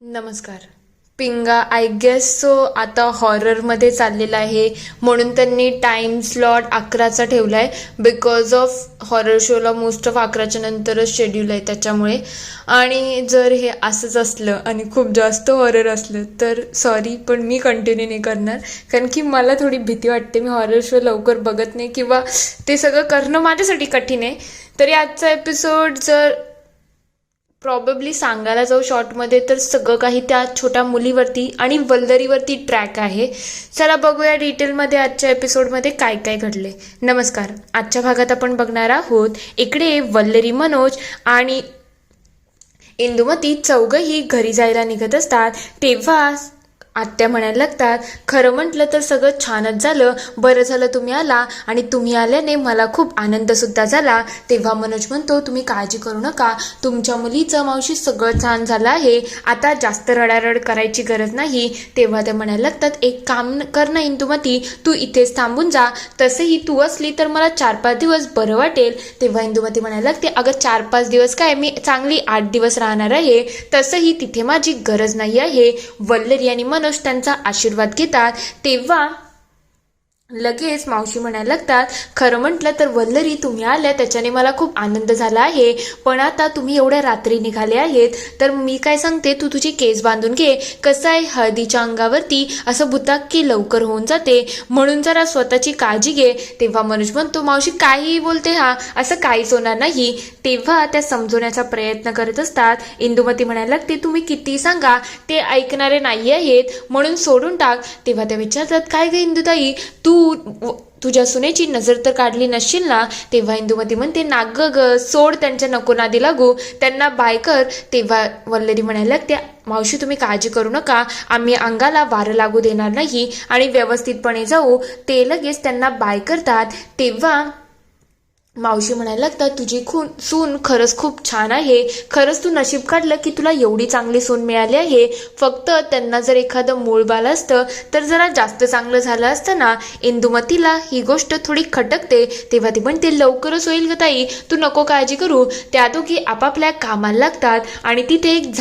नमस्कार. पिंगा I guess so आता हॉररमध्ये चाललेला आहे, म्हणून त्यांनी टाइम स्लॉट 11चा ठेवला आहे. बिकॉज ऑफ हॉरर शोला मोस्ट ऑफ 11च्या नंतरच शेड्यूल आहे त्याच्यामुळे. आणि जर हे असंच असलं आणि खूप जास्त हॉरर असलं तर सॉरी, पण मी कंटिन्यू नाही करणार, कारण की मला थोडी भीती वाटते. मी हॉरर शो लवकर बघत नाही किंवा ते सगळं करणं माझ्यासाठी कठीण आहे. तरी आजचा एपिसोड जर प्रॉबेबली सांगायला जाऊ शॉर्टमध्ये तर सगळं काही त्या छोट्या मुलीवरती आणि वल्लरीवरती ट्रॅक आहे. चला बघूया डिटेलमध्ये आजच्या एपिसोडमध्ये काय काय घडले. नमस्कार. आजच्या भागात आपण बघणार आहोत इकडे वल्लरी, मनोज आणि इंदुमती चौघंही घरी जायला निघत असतात. तेव्हा आत्या म्हणायला लागतात, खरं म्हटलं तर सगळं छानच झालं, बरं झालं तुम्ही आला, आणि तुम्ही आल्याने मला खूप आनंदसुद्धा झाला. तेव्हा मनोज म्हणतो, तुम्ही काळजी करू नका, तुमच्या मुलीचं मावशी सगळं छान झालं आहे, आता जास्त रडारड करायची गरज नाही. तेव्हा ते म्हणायला लागतात, एक काम कर ना इंदुमती, तू इथेच थांबून जा, तसेही तू असली तर मला 4-5 दिवस बरं वाटेल. तेव्हा इंदुमती म्हणायला लागते, अगं 4-5 दिवस काय, मी चांगली 8 दिवस राहणार आहे, तसंही तिथे माझी गरज नाही आहे. वल्लरी आणि मनोज त्यांचा आशीर्वाद घेतात. तेव्हा लगेच मावशी म्हणायला लागतात, खरं म्हटलं तर वल्लरी तुम्ही आल्या त्याच्याने मला खूप आनंद झाला आहे, पण आता तुम्ही एवढ्या रात्री निघाले आहेत तर मी काय सांगते, तू तुझी केस बांधून घे. कसं आहे, हळदीच्या अंगावरती असं भुताक की लवकर होऊन जाते, म्हणून जरा स्वतःची काळजी घे. तेव्हा मनोज म्हणतो, मावशी काहीही बोलते, हा असं काहीच होणार नाही. तेव्हा त्या समजवण्याचा प्रयत्न करत असतात. इंदुमती म्हणायला लागते, तुम्ही किती सांगा ते ऐकणारे नाही आहेत, म्हणून सोडून टाक. तेव्हा त्या विचारतात, काय ग इंदुताई, तू तुझ्या सुनेची नजर तर काढली नसशील ना? तेव्हा इंदुमती म्हणते, नाग ग, सोड, त्यांच्या नको नादी लागू, त्यांना बाय कर. तेव्हा वल्लरी म्हणायला लागते, मावशी तुम्ही काळजी करू नका, आम्ही अंगाला वारं लागू देणार नाही आणि व्यवस्थितपणे जाऊ. ते लगेच त्यांना बाय करतात. तेव्हा मावशी म्हणायला लागतात, तुझी सून खरंच खूप छान आहे, खरंच तू नशीब काढलं की तुला एवढी चांगली सून मिळाली आहे. फक्त त्यांना जर एखादं मूळ बाळ असतं तर जरा जास्त चांगलं झालं असतं ना. इंदुमतीला ही गोष्ट थोडी खटकते. तेव्हा ती म्हणते, लवकरच होईल ग ताई, तू नको काळजी करू. त्या दोघी आपापल्या कामाला लागतात आणि तिथे एक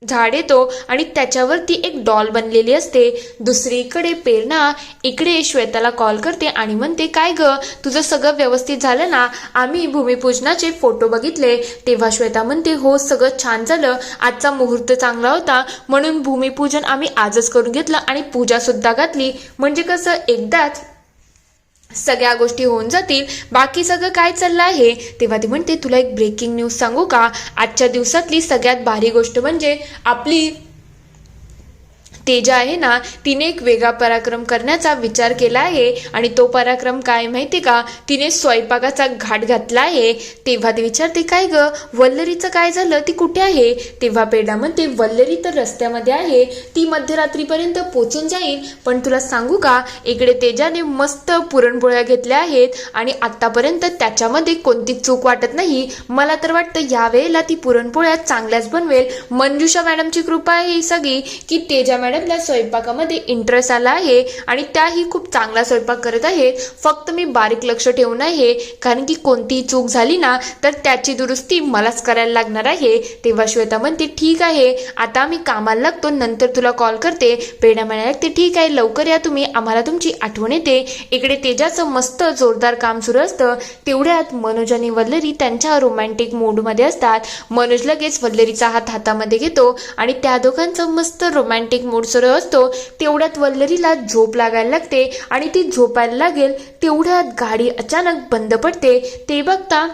झाड येतो आणि त्याच्यावरती एक डॉल बनलेली असते. दुसरीकडे प्रेरणा इकडे श्वेताला कॉल करते आणि म्हणते, काय ग, तुझं सगळं व्यवस्थित झालं ना? आम्ही भूमिपूजनाचे फोटो बघितले. तेव्हा श्वेता म्हणते, हो सगळं छान झालं, आजचा मुहूर्त चांगला होता, म्हणून भूमिपूजन आम्ही आजच करून घेतलं आणि पूजा सुद्धा घातली, म्हणजे कसं एकदाच सगळ्या गोष्टी होऊन जातील. बाकी सगळं काय चाललं आहे? तेव्हा ती म्हणते, तुला एक ब्रेकिंग न्यूज सांगू का? आजच्या दिवसातली सगळ्यात भारी गोष्ट म्हणजे आपली तेजा आहे ना, तिने एक वेगळा पराक्रम करण्याचा विचार केला आहे, आणि तो पराक्रम काय माहिती का? तिने स्वयंपाकाचा घाट घातला आहे. तेव्हा ती विचारते, काय ग, वल्लरीचं काय झालं, ती कुठे आहे? तेव्हा पेडा म्हणते, वल्लरी तर रस्त्यामध्ये आहे, ती मध्यरात्रीपर्यंत पोचून जाईल. पण तुला सांगू का, इकडे तेजाने मस्त पुरणपोळ्या घेतल्या आहेत आणि आतापर्यंत त्याच्यामध्ये कोणतीच चूक वाटत नाही. मला तर वाटतं यावेळेला ती पुरणपोळ्या चांगल्याच बनवेल. मंजुषा मॅडमची कृपा आहे ही सगळी, की तेजा मॅडमला स्वयंपाकामध्ये इंटरेस्ट आला आहे आणि त्याही खूप चांगला स्वयंपाक करत आहेत. फक्त मी बारीक लक्ष ठेवून आहे, कारण की कोणतीही चूक झाली ना तर त्याची दुरुस्ती मलाच करायला लागणार आहे. तेव्हा श्वेता म्हणते, ठीक आहे, आता मी कामाला लागतो, नंतर तुला कॉल करते. प्रेरणा म्हणायला लागते, ठीक आहे, लवकर या तुम्ही, आम्हाला तुमची आठवण येते. इकडे तेजाचं मस्त जोरदार काम सुरू असतं. तेवढ्यात मनोज आणि वल्लरी त्यांच्या रोमॅन्टिक मूडमध्ये असतात. मनोज लगेच वल्लरीचा हात हातामध्ये घेतो आणि त्या दोघांचं मस्त रोमॅन्टिक मूड सुरू असतो. तेवढ्यात वल्लरीला झोप लागायला लागते आणि ती झोपायला लागेल तेवढ्यात गाडी अचानक बंद पडते. ते बघता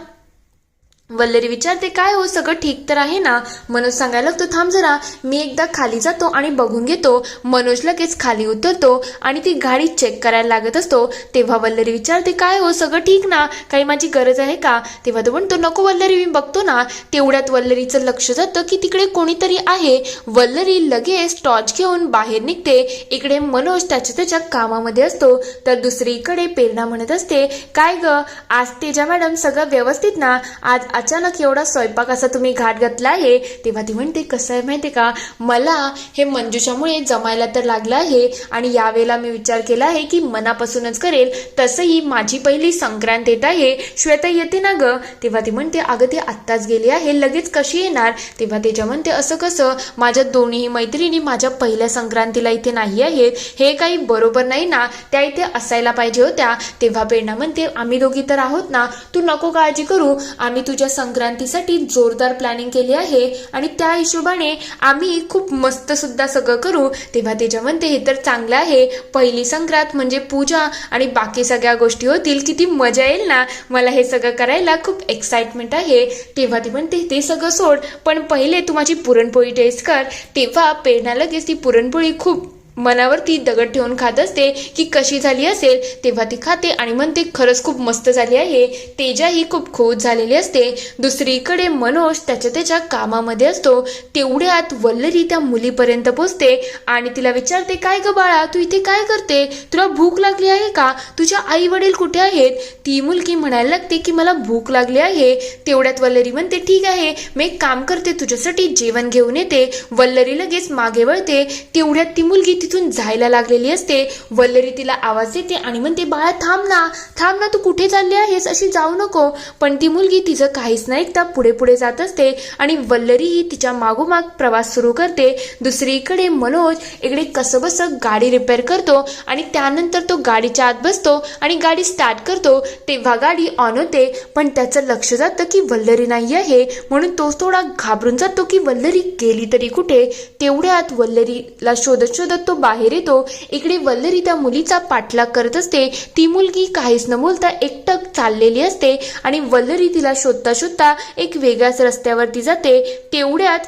वल्लरी विचारते, काय हो, सगळं ठीक तर आहे ना? मनोज सांगायला लागतो, थांब जरा, मी एकदा खाली जातो आणि बघून घेतो. मनोज लगेच खाली उतरतो आणि ती गाडी चेक करायला लागत असतो. तेव्हा वल्लरी विचारते, काय हो, सगळं ठीक ना? काही माझी गरज आहे का? तेव्हा तो म्हणतो, नको वल्लरी, मी बघतो ना. तेवढ्यात वल्लरीचं लक्ष जातं की तिकडे कोणीतरी आहे. वल्लरी लगेच टॉर्च घेऊन बाहेर निघते. इकडे मनोज त्याच्या कामामध्ये असतो, तर दुसरीकडे प्रेरणा म्हणत असते, काय ग, आज तेजा मॅडम सगळं व्यवस्थित ना? आज अचानक एवढा स्वयंपाक असा तुम्ही घाट घातला आहे? तेव्हा ती म्हणते कसं आहे माहिती का, मला हे मंजुषामुळे जमायला तर लागलं आहे आणि यावेळेला मी विचार केला आहे की मनापासूनच करेल. तसंही माझी पहिली संक्रांत येत आहे. श्वेता येते ना ग? तेव्हा ती म्हणते अगं ती आत्ताच गेली आहे, लगेच कशी येणार? तेव्हा तेजा म्हणते असं कसं, माझ्या दोन्ही मैत्रिणी माझ्या पहिल्या संक्रांतीला इथे नाही आहेत, हे काही बरोबर नाही ना, त्या इथे असायला पाहिजे होत्या. तेव्हा प्रेरणा म्हणते आम्ही दोघी तर आहोत ना, तू नको काळजी करू, आम्ही तुझ्या संक्रांतीसाठी जोरदार प्लॅनिंग केली आहे आणि त्या हिशोबाने आम्ही खूप मस्त सुद्धा सगळं करू. तेव्हा तेजा म्हणते हे तर चांगलं आहे, पहिली संक्रांत म्हणजे पूजा आणि बाकी सगळ्या गोष्टी होतील, किती मजा येईल ना, मला हे सगळं करायला खूप एक्साइटमेंट आहे. तेव्हा ती म्हणते ते सगळं सोड, पण पहिले तू माझी पुरणपोळी टेस्ट कर. तेव्हा प्रेरणा लगेच ती पुरणपोळी खूप मनावरती दगड ठेवून खात असते की कशी झाली असेल. तेव्हा ती खाते आणि म्हणते खरंच खूप मस्त झाली आहे. तेजाही खूप खुश झालेली असते. दुसरीकडे मनोज त्याच्या कामामध्ये असतो. तेवढ्यात वल्लरी त्या मुलीपर्यंत पोचते आणि तिला विचारते काय ग बाळा, तू इथे काय करते? तुला भूक लागली आहे का? तुझ्या आई वडील कुठे आहेत? ती मुलगी म्हणायला लागते की मला भूक लागली आहे. तेवढ्यात वल्लरी म्हणते ठीक आहे, मी एक काम करते, तुझ्यासाठी जेवण घेऊन येते. वल्लरी लगेच मागे वळते. तेवढ्यात ती मुलगी तिथून जायला लागलेली असते. वल्लरी तिला आवाज देते आणि म्हणते बाळा थांब ना, तू कुठे चालली आहेस, अशी जाऊ नको. पण ती मुलगी तिचं काहीच नाही ऐकता पुढे पुढे जात असते आणि वल्लरीही तिच्या मागोमाग प्रवास सुरू करते. दुसरीकडे मनोज इकडे कसंबसं गाडी रिपेअर करतो आणि त्यानंतर तो गाडीच्या आत बसतो आणि गाडी स्टार्ट करतो. तेव्हा गाडी ऑन होते, पण त्याचं लक्ष जातं की वल्लरी नाही आहे, म्हणून तो थोडा घाबरून जातो की वल्लरी गेली तरी कुठे. तेवढ्यात वल्लरीला शोधत शोधत तो बाहेर येतो. इकडे वल्लरी त्या मुलीचा पाठलाग करत असते. ती मुलगी काहीच न बोलता एकटक चाललेली असते आणि वल्लरी तिला शोधता शोधता एक वेगळ्याच रस्त्यावरती जाते. तेवढ्यात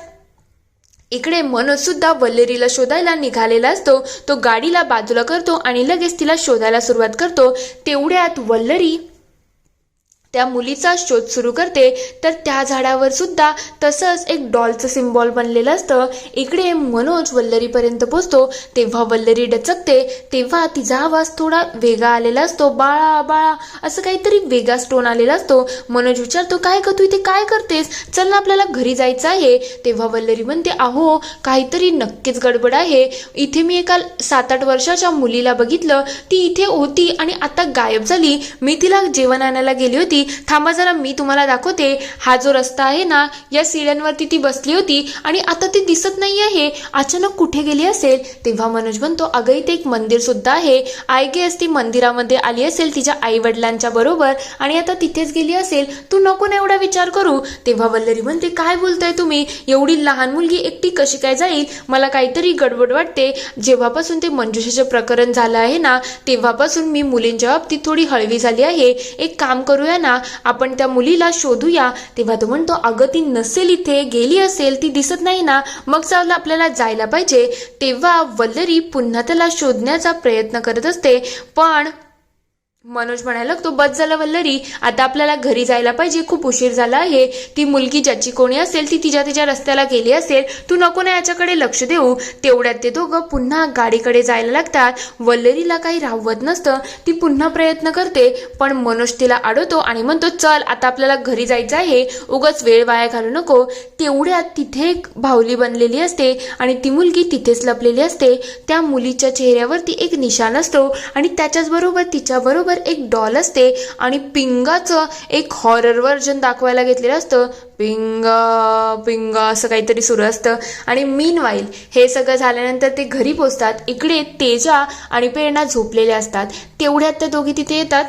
इकडे मनोज सुद्धा वल्लरीला शोधायला निघालेला असतो. तो गाडीला बाजूला करतो आणि लगेच तिला शोधायला सुरुवात करतो. तेवढ्यात वल्लरी त्या मुलीचा शोध सुरू करते. तर त्या झाडावर सुद्धा तसंच एक डॉलचं सिम्बॉल बनलेलं असतं. इकडे मनोज वल्लरीपर्यंत पोचतो. तेव्हा वल्लरी डचकते. तेव्हा तिचा आवाज थोडा वेगळा आलेला असतो, बाळा बाळा असं काहीतरी वेगळा स्टोन आलेला असतो. मनोज विचारतो काय ग तू इथे काय करतेस, चल ना आपल्याला घरी जायचं आहे. तेव्हा वल्लरी म्हणते अहो काहीतरी नक्कीच गडबड आहे. इथे मी एका 7-8 वर्षाच्या मुलीला बघितलं, ती इथे होती आणि आता गायब झाली. मी तिला जेवण आणायला गेली होती. थांबा जरा मी तुम्हाला दाखवते. हा जो रस्ता आहे ना, या सीड्यांवरती ती बसली होती आणि आता ती दिसत नाही आहे. अचानक कुठे गेली असेल? तेव्हा मनोज म्हणतो अगं इथे एक मंदिर सुद्धा आहे. आय गेस ती मंदिरामध्ये आली असेल तिच्या आई वडिलांच्या बरोबर आणि आता तिथेच गेली असेल. तू नको ना एवढा विचार करू. तेव्हा वल्लरी म्हणते काय बोलताय तुम्ही, एवढी लहान मुलगी एकटी कशी काय जाईल? मला काहीतरी गडबड वाटते. जेव्हापासून ते मंजुषाचे प्रकरण झालं आहे ना, तेव्हापासून मी मुलींच्या बाबतीत थोडी हळवी झाली आहे. एक काम करूया ना, आपण त्या मुलीला शोधूया. तेव्हा तो म्हणतो अगं ती नसेल, इथे गेली असेल, ती दिसत नाही ना, मग चाललं आपल्याला जायला पाहिजे. तेव्हा वल्लरी पुन्हा त्याला शोधण्याचा प्रयत्न करत असते. पण मनोज म्हणायला लागतो बस झालं वल्लरी, आता आपल्याला घरी जायला पाहिजे, खूप उशीर झाला आहे. ती मुलगी ज्याची कोणी असेल ती तिच्या रस्त्याला गेली असेल, तू नको ना याच्याकडे लक्ष देऊ. तेवढ्यात ते दोघं पुन्हा गाडीकडे जायला लागतात. वल्लरीला काही राहवत नसतं. ती पुन्हा प्रयत्न करते, पण मनोज तिला अडवतो आणि म्हणतो चल आता आपल्याला घरी जायचं आहे, उगाच वेळ वाया घालू नको. तेवढ्यात तिथे एक बाहुली बनलेली असते आणि ती मुलगी तिथेच लपलेली असते. त्या मुलीच्या चेहऱ्यावरती एक निशाण असतो आणि त्याच्याच बरोबर तिच्या बरोबर एक डॉल असते आणि पिंगाचं एक हॉरर व्हर्जन दाखवायला घेतलेलं असतं. पिंगा पिंगा असं काहीतरी सुरू असतं. आणि मीनवाईल हे सगळं झाल्यानंतर ते घरी पोचतात. इकडे तेजा आणि प्रेरणा झोपलेल्या असतात. तेवढ्यात त्या दोघी तिथे येतात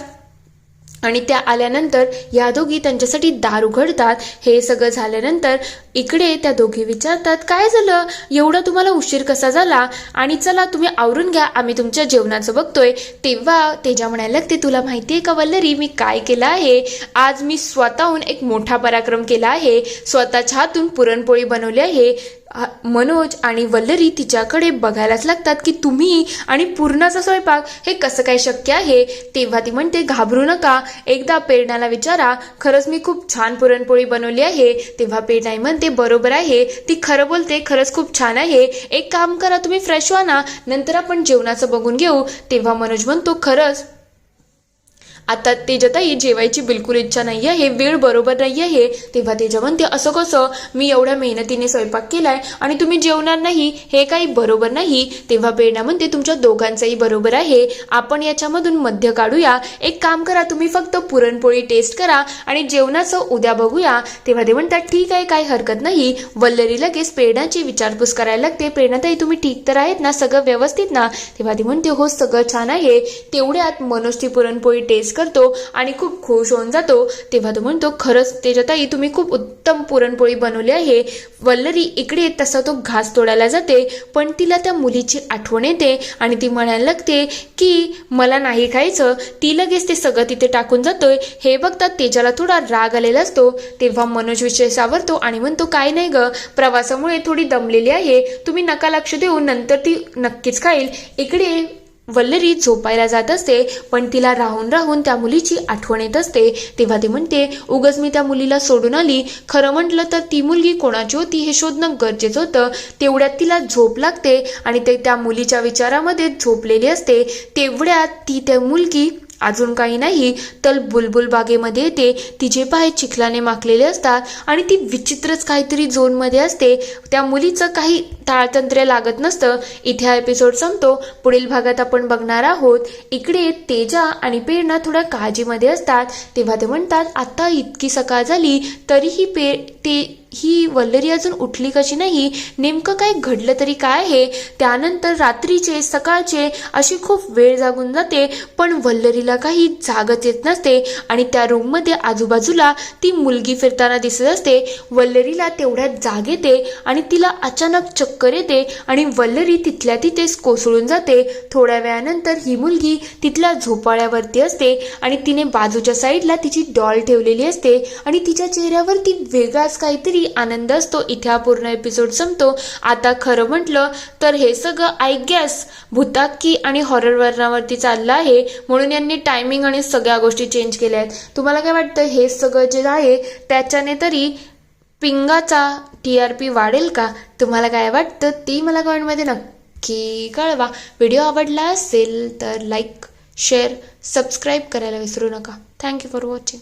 आणि त्या आल्यानंतर या दोघी त्यांच्यासाठी दार उघडतात. हे सगळं झाल्यानंतर इकडे त्या दोघी विचारतात काय झालं, एवढा तुम्हाला उशीर कसा झाला, आणि चला तुम्ही आवरून घ्या, आम्ही तुमच्या जेवणाचं बघतोय. तेव्हा तेजा म्हणायला लागते तुला माहिती आहे का वल्लरी, मी काय केलं आहे? आज मी स्वतःहून एक मोठा पराक्रम केला आहे. स्वतःच्या हातून पुरणपोळी बनवली आहे. मनोज आणि वल्लरी तिच्याकडे बघायलाच लागतात की तुम्ही आणि पूर्णाचा स्वयंपाक हे कसं काय शक्य आहे. तेव्हा ती म्हणते घाबरू नका, एकदा प्रेरणाला विचारा, खरंच मी खूप छान पुरणपोळी बनवली आहे. तेव्हा प्रेरणा म्हणते बरोबर आहे, ती खरं बोलते, खरंच खूप छान आहे. एक काम करा, तुम्ही फ्रेश व्हा ना, नंतर आपण जेवणाचं बघून घेऊ. तेव्हा मनोज म्हणतो खरंच आता तेजताई जेवायची बिलकुल इच्छा नाही आहे, वेळ बरोबर नाही आहे. तेव्हा तेजा म्हणते असं कसं, मी एवढ्या मेहनतीने स्वयंपाक केलाय आणि तुम्ही जेवणार नाही, हे काही बरोबर नाही. तेव्हा प्रेरणा म्हणते तुमच्या दोघांचंही बरोबर आहे, आपण याच्यामधून मध्य काढूया. एक काम करा, तुम्ही फक्त पुरणपोळी टेस्ट करा आणि जेवणाचं उद्या बघूया. तेव्हा ते म्हणतात ठीक आहे, काही हरकत नाही. वल्लरी लगेच प्रेरणाची विचारपूस करायला लागते, प्रेरणाताई तुम्ही ठीक तर आहेत ना, सगळं व्यवस्थित ना? तेव्हा ती म्हणते हो सगळं छान आहे. तेवढ्यात मनोज ती पुरणपोळी टेस्ट करतो आणि खूप खुश होऊन जातो. तेव्हा तो म्हणतो खरंच तेजताई तुम्ही खूप उत्तम पुरणपोळी बनवली आहे. वल्लरी इकडे तसा तो घास तोडायला जाते, पण तिला त्या मुलीची आठवण येते आणि ती म्हणायला लागते की मला नाही खायचं. ती लगेच ते सगळं तिथे टाकून जातोय. हे बघतात तेजाला थोडा राग आलेला असतो. तेव्हा मनोज विषय सावरतो आणि म्हणतो काय नाही ग, प्रवासामुळे थोडी दमलेली आहे, तुम्ही नका लक्ष देऊ, नंतर ती नक्कीच खाईल. इकडे वल्लरी झोपायला जात असते, पण तिला राहून राहून त्या मुलीची आठवण येत असते. तेव्हा ती म्हणते उगाच मी त्या मुलीला सोडून आली, खरं म्हटलं तर ती मुलगी कोणाची होती हे शोधणं गरजेचं होतं. तेवढ्यात तिला झोप लागते आणि ते त्या मुलीच्या विचारामध्ये झोपलेली असते. तेवढ्यात ती त्या मुलगी अजून काही नाही तर बुलबुल बागेमध्ये येते. तिचे पाय चिखलाने माखलेले असतात आणि ती विचित्रच काहीतरी झोनमध्ये असते. त्या मुलीचं काही ताळतंत्र लागत नसतं. इथे हा एपिसोड संपतो. पुढील भागात आपण बघणार आहोत इकडे तेजा आणि प्रेरणा थोड्या काळजीमध्ये असतात. तेव्हा ते म्हणतात आता इतकी सकाळ झाली तरीही ही वल्लरी अजून उठली कशी नाही, नेमकं काय घडलं तरी काय आहे. त्यानंतर रात्रीचे सकाळचे अशी खूप वेळ जागून जाते, पण वल्लरीला काही जागच येत नसते आणि त्या रूममध्ये आजूबाजूला ती मुलगी फिरताना दिसत असते. वल्लरीला तेवढ्यात जाग येते आणि तिला अचानक चक्कर येते आणि वल्लरी तिथल्या तिथेच कोसळून जाते. थोड्या वेळानंतर ही मुलगी तिथल्या झोपाळ्यावरती असते आणि तिने बाजूच्या साईडला तिची डॉल ठेवलेली असते आणि तिच्या चेहऱ्यावरती वेगळाच काहीतरी आनंद असतो. इथे हा पूर्ण एपिसोड संपतो. आता खरं म्हटलं तर हे सगळं आय गेस भूताक्की आणि हॉरर वर्णावरती चाललं आहे, म्हणून यांनी टायमिंग आणि सगळ्या गोष्टी चेंज केल्या आहेत. तुम्हाला काय वाटतं हे सगळं जे आहे त्याच्याने तरी पिंगाचा TRP वाढेल का? तुम्हाला काय वाटतं ते मला कमेंटमध्ये नक्की कळवा. व्हिडिओ आवडला असेल तर लाईक शेअर सबस्क्राईब करायला विसरू नका. Thank you for watching.